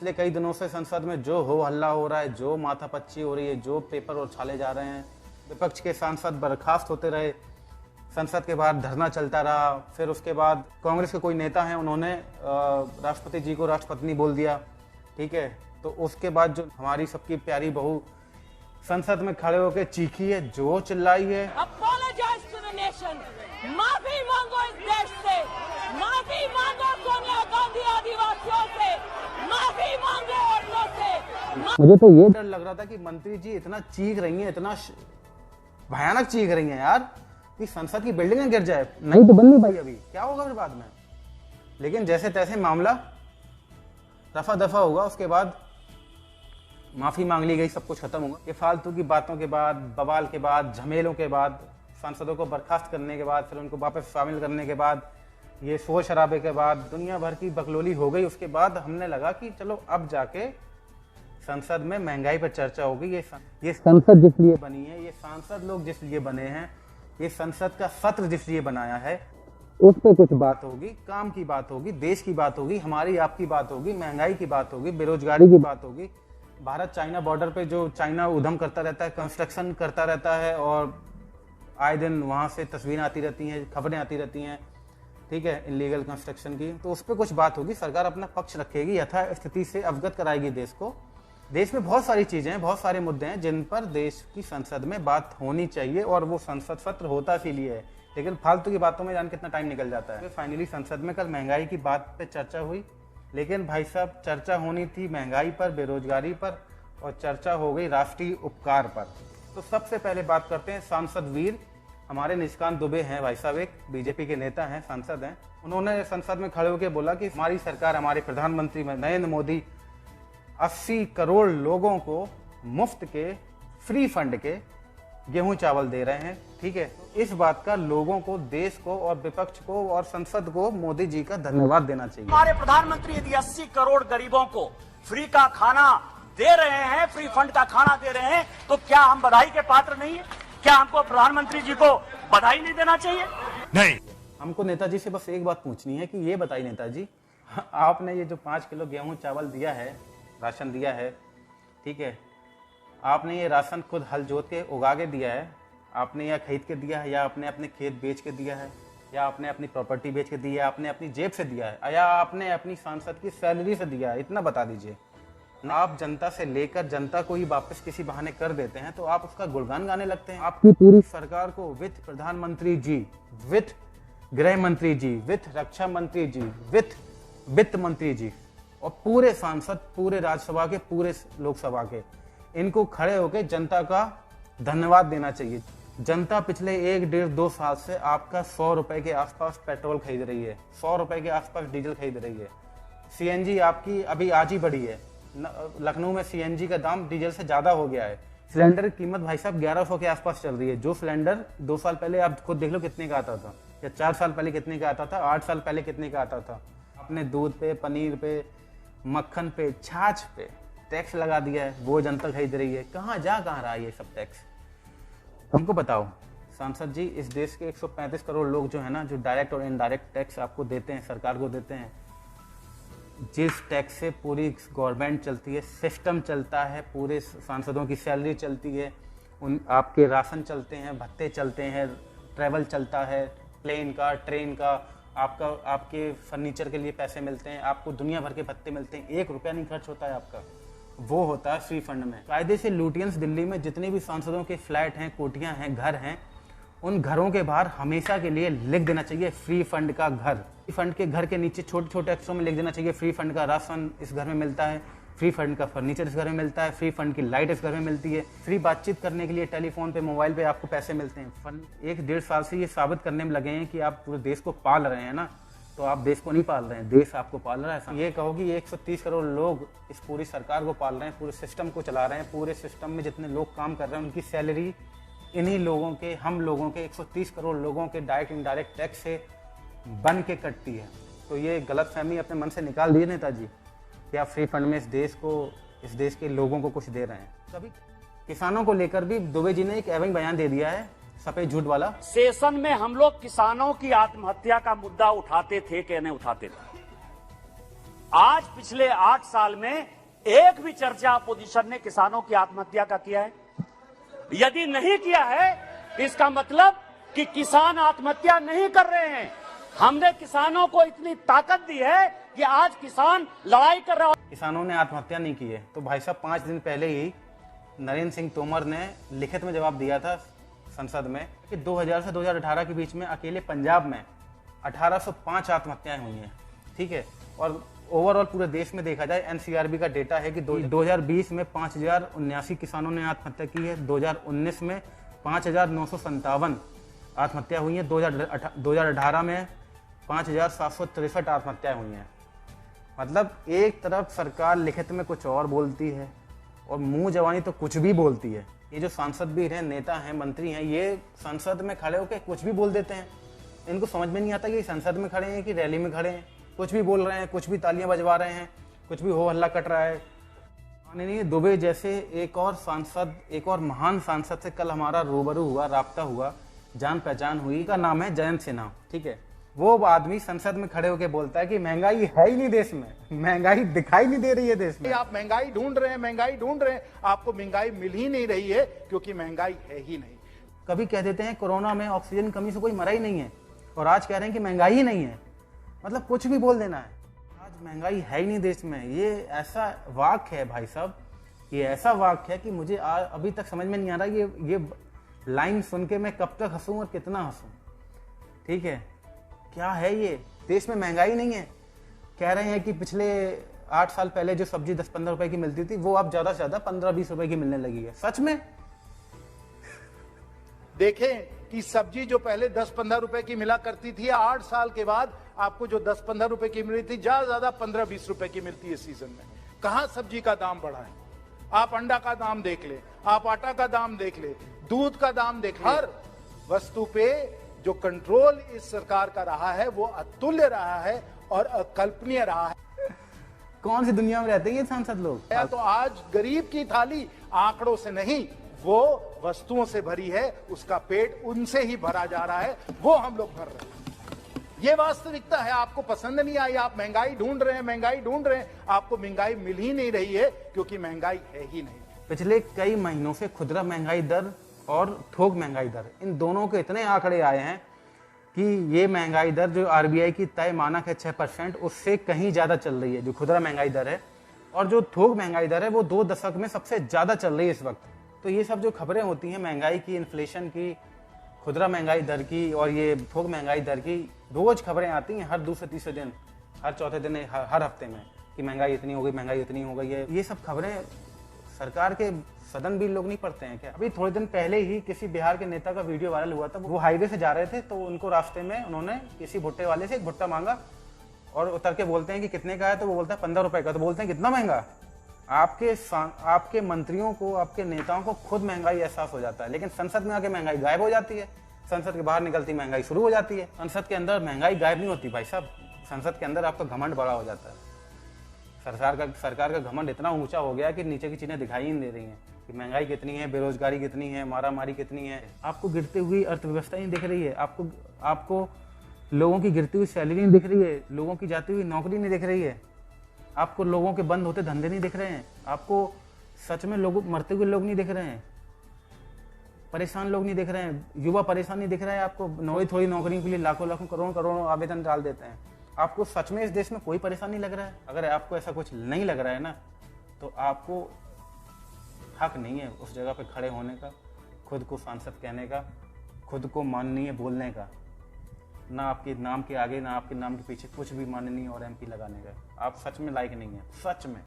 पिछले कई दिनों से संसद में जो हो हल्ला हो रहा है, जो माथापच्ची हो रही है, जो पेपर उछाले जा रहे हैं, विपक्ष के सांसद बर्खास्त होते रहे, संसद के बाहर धरना चलता रहा, फिर उसके बाद कांग्रेस के कोई नेता हैं उन्होंने राष्ट्रपति जी को राष्ट्रपत्नी बोल दिया, ठीक है। तो उसके बाद जो हमारी सबकी प्यारी बहू संसद में खड़े होकर चीखी है, जो चिल्लाई है, Apologize to the nation. माफी मांगो इस देश से, माफी मांगो सोनिया गांधी आदिवासियों से, माफी मांगो औरतों से। मुझे तो ये डर लग रहा था कि मंत्री जी इतना चीख रही हैं, इतना भयानक चीख रही हैं यार, कि संसद की बिल्डिंग गिर जाए। नहीं तो बन नहीं पाई, अभी क्या होगा फिर बाद में। लेकिन जैसे तैसे मामला रफा दफा होगा, उसके बाद माफी मांग ली गई, सब कुछ खत्म होगा। ये फालतू की बातों के बाद, बवाल के बाद, झमेलों के बाद, सांसदों को बर्खास्त करने के बाद, फिर उनको वापस शामिल करने के बाद, ये शोर शराबे के बाद दुनिया भर की बकलोली हो गई। उसके बाद हमने लगा कि चलो अब जाके संसद में महंगाई पर चर्चा होगी। ये संसद जिस लिए बनी है, ये सांसद लोग जिस लिए बने हैं, ये संसद का सत्र जिस लिए बनाया है, उस पर कुछ बात होगी, काम की बात होगी, देश की बात होगी, हमारी आपकी बात होगी, महंगाई की बात होगी, बेरोजगारी की बात होगी। भारत चाइना बॉर्डर पे जो चाइना उधम करता रहता है, कंस्ट्रक्शन करता रहता है, और आए दिन वहां से तस्वीरें आती रहती हैं, खबरें आती रहती हैं, ठीक है, इलीगल कंस्ट्रक्शन की। तो उस पर कुछ बात होगी, सरकार अपना पक्ष रखेगी, यथा स्थिति से अवगत कराएगी देश को। देश में बहुत सारी चीजें हैं, बहुत सारे मुद्दे हैं जिन पर देश की संसद में बात होनी चाहिए, और वो संसद सत्र होता इसीलिए है। लेकिन फालतू की बातों में जान कितना टाइम निकल जाता है। फाइनली संसद में कल महंगाई की बात पे चर्चा हुई, लेकिन भाई साहब चर्चा होनी थी महंगाई पर, बेरोजगारी पर, और चर्चा हो गई राष्ट्रीय उपकार पर। तो सबसे पहले बात करते हैं सांसद वीर हमारे निशिकांत दुबे हैं भाई साहब, एक बीजेपी के नेता हैं, सांसद हैं। उन्होंने संसद में खड़े होकर बोला कि हमारी सरकार, हमारे प्रधानमंत्री नरेंद्र मोदी 80 करोड़ लोगों को मुफ्त के, फ्री फंड के गेहूं चावल दे रहे हैं, ठीक है। इस बात का लोगों को, देश को और विपक्ष को और संसद को मोदी जी का धन्यवाद देना चाहिए। हमारे प्रधानमंत्री यदि 80 करोड़ गरीबों को फ्री का खाना दे रहे हैं, फ्री फंड का खाना दे रहे हैं, तो क्या हम बधाई के पात्र नहीं है? क्या हमको प्रधानमंत्री जी को बधाई नहीं देना चाहिए? नहीं, हमको नेताजी से बस एक बात पूछनी है कि ये बताइए नेताजी, आपने ये जो 5 किलो गेहूं चावल दिया है, राशन दिया है, ठीक है, आपने ये राशन खुद हल जोत के उगा के दिया है, आपने या खरीद के दिया है, या आपने अपने खेत बेच के दिया है, या आपने अपनी प्रॉपर्टी बेच के दिया है, आपने अपनी जेब से दिया है, या आपने अपनी सांसद की सैलरी से दिया है? इतना बता दीजिए। आप जनता से लेकर जनता को ही वापस किसी बहाने कर देते हैं, तो आप उसका गुणगान गाने लगते हैं। आपकी पूरी सरकार को वित्त प्रधानमंत्री जी, वित्त गृह मंत्री जी, वित्त रक्षा मंत्री जी, वित्त वित्त मंत्री जी, और पूरे सांसद, पूरे राज्यसभा के, पूरे लोकसभा के, इनको खड़े होकर जनता का धन्यवाद देना चाहिए। जनता पिछले 1-1.5-2 साल से आपका 100 रुपए के आसपास पेट्रोल खरीद रही है, 100 रुपए के आसपास डीजल खरीद रही है। सीएनजी आपकी अभी आज ही बढ़ी है, लखनऊ में सीएनजी का दाम डीजल से ज्यादा हो गया है। सिलेंडर की कीमत भाई साहब 1100 के आसपास चल रही है। जो सिलेंडर 2 साल पहले आप खुद देख लो कितने का आता था, या 4 साल पहले कितने का आता था, 8 साल पहले कितने का आता था। आपने दूध पे, पनीर पे, मक्खन पे, छाछ पे टैक्स लगा दिया है, वो जनता खरीद रही है। कहाँ रहा है ये सब टैक्स? हमको बताओ सांसद जी, इस देश के 135 करोड़ लोग जो है ना, जो डायरेक्ट और इनडायरेक्ट टैक्स आपको देते हैं, सरकार को देते हैं, जिस टैक्स से पूरी गवर्नमेंट चलती है, सिस्टम चलता है, पूरे सांसदों की सैलरी चलती है, उन आपके राशन चलते हैं, भत्ते चलते हैं, ट्रैवल चलता है, प्लेन का, ट्रेन का, आपके फर्नीचर के लिए पैसे मिलते हैं, आपको दुनिया भर के भत्ते मिलते हैं, 1 रुपया नहीं खर्च होता है आपका, वो होता है फ्री फंड में। कायदे से लुटियंस दिल्ली में जितने भी सांसदों के फ्लैट हैं, कोठियां हैं, घर हैं, उन घरों के बाहर हमेशा के लिए लिख देना चाहिए फ्री फंड का घर। फ्री फंड के घर के नीचे छोटे छोटे अक्षरों में लिख देना चाहिए फ्री फंड का राशन इस घर में मिलता है, फ्री फंड का फर्नीचर इस घर में मिलता है, फ्री फंड की लाइट इस घर में मिलती है, फ्री बातचीत करने के लिए टेलीफोन पे, मोबाइल पे आपको पैसे मिलते हैं। 1-1.5 साल से ये साबित करने में लगे हैं कि आप पूरे देश को पाल रहे हैं ना, तो आप देश को नहीं पाल रहे हैं, देश आपको पाल रहा है। ये कहो कि 130 करोड़ लोग इस पूरी सरकार को पाल रहे हैं, पूरे सिस्टम को चला रहे हैं, पूरे सिस्टम में जितने लोग काम कर रहे हैं उनकी सैलरी इन्हीं लोगों के, हम लोगों के 130 करोड़ लोगों के डायरेक्ट इनडायरेक्ट टैक्स से बन के कटती है। तो ये गलतफहमी अपने मन से निकाल दिए नेताजी कि आप फ्री फंड में इस देश को, इस देश के लोगों को कुछ दे रहे हैं। कभी किसानों को लेकर भी दुबे जी ने एक एवं बयान दे दिया है, सफेद झूठ वाला। सेशन में हम लोग किसानों की आत्महत्या का मुद्दा उठाते थे कि नहीं उठाते थे? आज पिछले 8 साल में एक भी चर्चा अपोजिशन ने किसानों की आत्महत्या का किया है? यदि नहीं किया है इसका मतलब कि किसान आत्महत्या नहीं कर रहे हैं। हमने किसानों को इतनी ताकत दी है कि आज किसान लड़ाई कर रहा है। किसानों ने आत्महत्या नहीं की है। तो भाई साहब 5 दिन पहले ही नरेंद्र सिंह तोमर ने लिखित में जवाब दिया था संसद में कि 2000 से 2018 के बीच में अकेले पंजाब में 1805 आत्महत्याएं हुई हैं। ठीक है, और ओवरऑल पूरे देश में देखा जाए एनसीआरबी का डेटा है कि 2020 में 5079 किसानों ने आत्महत्या की है, 2019 में 5957 आत्महत्या हुई है, 2018 में 5763 आत्महत्याएं हुई हैं। मतलब एक तरफ सरकार लिखित में कुछ और बोलती है और मुंह जवानी तो कुछ भी बोलती है। ये जो सांसद भी हैं, नेता हैं, मंत्री हैं, ये संसद में खड़े होकर कुछ भी बोल देते हैं। इनको समझ में नहीं आता कि संसद में खड़े हैं कि रैली में खड़े हैं। कुछ भी बोल रहे हैं, कुछ भी तालियां बजवा रहे हैं, कुछ भी हो हल्ला कट रहा है। नहीं, दुबे जैसे एक और सांसद, एक और महान सांसद से कल हमारा रूबरू हुआ, राब्ता हुआ, जान पहचान हुई। का नाम है जयंत सिन्हा। ठीक है, वो आदमी संसद में खड़े होकर बोलता है कि महंगाई है ही नहीं देश में, महंगाई दिखाई नहीं दे रही है देश में। आप महंगाई ढूंढ रहे हैं, महंगाई ढूंढ रहे हैं, आपको महंगाई मिल ही नहीं रही है क्योंकि महंगाई है ही नहीं। कभी कह देते हैं कोरोना में ऑक्सीजन कमी से कोई मरा ही नहीं है, और आज कह रहे हैं कि महंगाई ही नहीं है। मतलब कुछ भी बोल देना है। आज महंगाई है ही नहीं देश में, ये ऐसा वाक्य है भाई साहब, ये ऐसा वाक्य है कि मुझे अभी तक समझ में नहीं आ रहा ये लाइन सुन के मैं कब तक हंसूं और कितना हंसूं। ठीक है, क्या है ये? देश में महंगाई नहीं है। कह रहे हैं कि पिछले 8 साल पहले जो सब्जी 10-15 रुपए की मिलती थी वो अब ज्यादा से ज्यादा 15-20 रुपए की मिलने लगी है। सच में? देखें कि सब्जी जो पहले 10-15 रुपए की मिला करती थी, 8 साल के बाद आपको जो 10-15 रुपए की मिली थी, ज्यादा 15-20 रुपए की मिलती है सीजन में। कहां सब्जी का दाम बढ़ा है? आप अंडा का दाम देख ले, आप आटा का दाम देख ले, दूध का दाम देख ले। हर वस्तु पे जो कंट्रोल इस सरकार का रहा है वो अतुल्य रहा है और अकल्पनीय रहा है। कौन सी दुनिया में रहते हैं ये सांसद लोग? तो आज गरीब की थाली आंकड़ों से नहीं, वो वस्तुओं से भरी है, उसका पेट उनसे ही भरा जा रहा है, वो हम लोग भर रहे हैं। ये वास्तविकता है। आपको पसंद नहीं आई, आप महंगाई ढूंढ रहे हैं, महंगाई ढूंढ रहे हैं, आपको महंगाई मिल ही नहीं रही है क्योंकि महंगाई है ही नहीं। पिछले कई महीनों से खुदरा महंगाई दर और थोक महंगाई दर, इन दोनों के इतने आंकड़े आए हैं कि ये महंगाई दर जो आरबीआई की तय मानक है 6%, उससे कहीं ज्यादा चल रही है जो खुदरा महंगाई दर है, और जो थोक महंगाई दर है वो 2 दशक में सबसे ज्यादा चल रही है इस वक्त। तो ये सब जो खबरें होती हैं महंगाई की, इन्फ्लेशन की, खुदरा महंगाई दर की और ये थोक महंगाई दर की, रोज खबरें आती हैं, हर दूसरे तीसरे दिन, हर चौथे दिन, हर हफ्ते में, कि महंगाई इतनी हो गई, महंगाई इतनी हो गई है। ये सब खबरें सरकार के सदन भी लोग नहीं पढ़ते हैं क्या? अभी थोड़े दिन पहले ही किसी बिहार के नेता का वीडियो वायरल हुआ था। वो हाईवे से जा रहे थे तो उनको रास्ते में उन्होंने किसी भुट्टे वाले से एक भुट्टा मांगा और उतर के बोलते हैं कि कितने का है, तो वो बोलता है 15 रुपए का। तो बोलते हैं कितना महंगा? आपके मंत्रियों को, आपके नेताओं को खुद महंगाई एहसास हो जाता है, लेकिन संसद में आके महंगाई गायब हो जाती है। संसद के बाहर निकलती महंगाई शुरू हो जाती है। संसद के अंदर महंगाई गायब नहीं होती भाई साहब, संसद के अंदर आपका घमंड बड़ा हो जाता है। सरकार का घमंड इतना ऊंचा हो गया कि नीचे की चीजें दिखाई ही नहीं दे रही हैं कि महंगाई कितनी है, बेरोजगारी कितनी है, मारामारी कितनी है। आपको गिरती हुई अर्थव्यवस्था नहीं दिख रही है, आपको लोगों की गिरती हुई सैलरी नहीं दिख रही है, लोगों की जाती हुई नौकरी नहीं दिख रही है, आपको लोगों के बंद होते धंधे नहीं दिख रहे हैं, आपको सच में लोग मरते हुए लोग नहीं दिख रहे हैं, परेशान लोग नहीं दिख रहे हैं, युवा परेशान नहीं दिख रहा है। आपको थोड़ी नौकरियों के लिए लाखों करोड़ों आवेदन डाल देते हैं। आपको सच में इस देश में कोई परेशानी लग रहा है? अगर आपको ऐसा कुछ नहीं लग रहा है ना, तो आपको हक नहीं है उस जगह पे खड़े होने का, खुद को सांसद कहने का, खुद को माननीय बोलने का। ना आपके नाम के आगे, ना आपके नाम के पीछे कुछ भी माननीय और एमपी लगाने का। आप सच में लायक नहीं है, सच में।